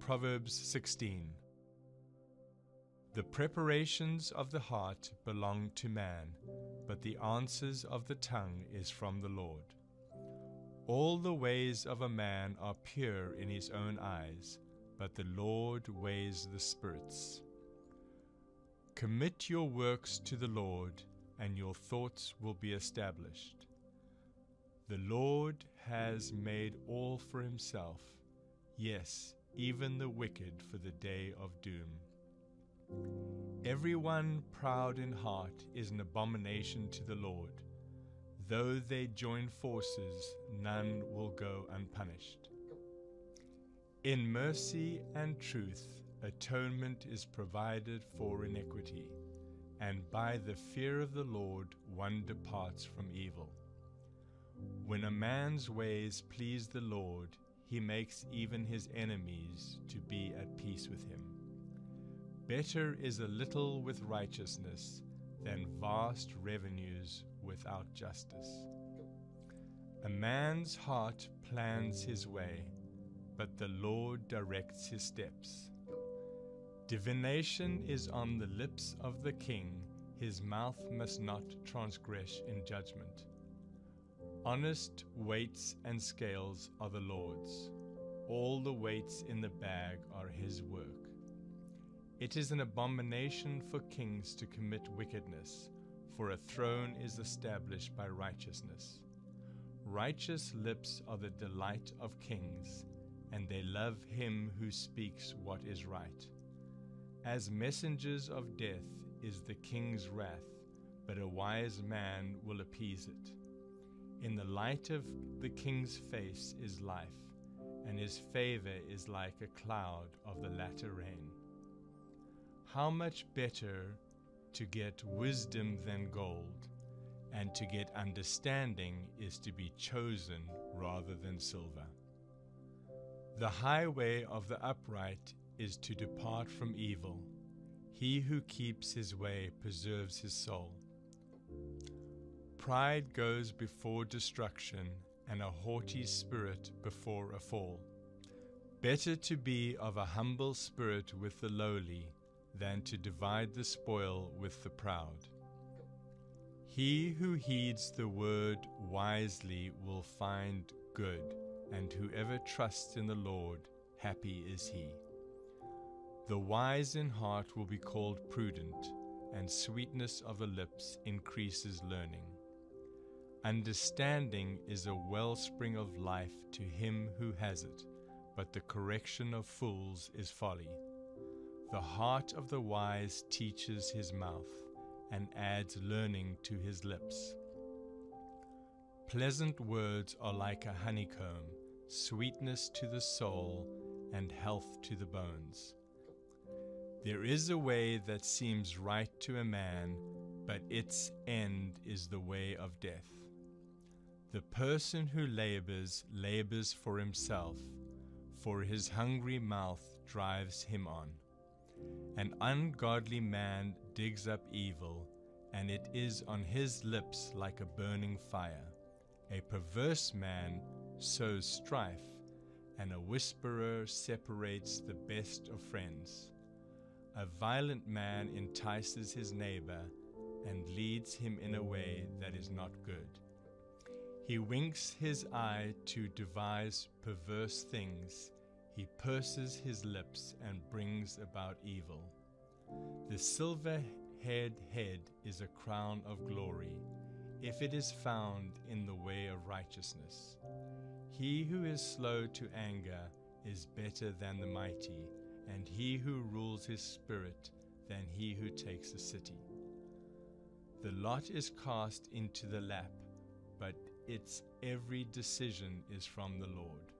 Proverbs 16. The preparations of the heart belong to man, but the answers of the tongue is from the Lord. All the ways of a man are pure in his own eyes, but the Lord weighs the spirits. Commit your works to the Lord, and your thoughts will be established. The Lord has made all for himself, yes, even the wicked for the day of doom. Everyone proud in heart is an abomination to the Lord. Though they join forces, none will go unpunished. In mercy and truth, atonement is provided for iniquity, and by the fear of the Lord one departs from evil. When a man's ways please the Lord, he makes even his enemies to be at peace with him. Better is a little with righteousness than vast revenues without justice. A man's heart plans his way, but the Lord directs his steps. Divination is on the lips of the king, his mouth must not transgress in judgment. Honest weights and scales are the Lord's. All the weights in the bag are his work. It is an abomination for kings to commit wickedness, for a throne is established by righteousness. Righteous lips are the delight of kings, and they love him who speaks what is right. As messengers of death is the king's wrath, but a wise man will appease it. In the light of the king's face is life, and his favor is like a cloud of the latter rain. How much better to get wisdom than gold, and to get understanding is to be chosen rather than silver. The highway of the upright is to depart from evil. He who keeps his way preserves his soul. Pride goes before destruction, and a haughty spirit before a fall. Better to be of a humble spirit with the lowly than to divide the spoil with the proud. He who heeds the word wisely will find good, and whoever trusts in the Lord, happy is he. The wise in heart will be called prudent, and sweetness of the lips increases learning. Understanding is a wellspring of life to him who has it, but the correction of fools is folly. The heart of the wise teaches his mouth, and adds learning to his lips. Pleasant words are like a honeycomb, sweetness to the soul, and health to the bones. There is a way that seems right to a man, but its end is the way of death. The person who labors for himself, for his hungry mouth drives him on. An ungodly man digs up evil, and it is on his lips like a burning fire. A perverse man sows strife, and a whisperer separates the best of friends. A violent man entices his neighbor, and leads him in a way that is not good. He winks his eye to devise perverse things. He purses his lips and brings about evil. The silver-haired head is a crown of glory, if it is found in the way of righteousness. He who is slow to anger is better than the mighty, and he who rules his spirit than he who takes a city. The lot is cast into the lap, but its every decision is from the Lord.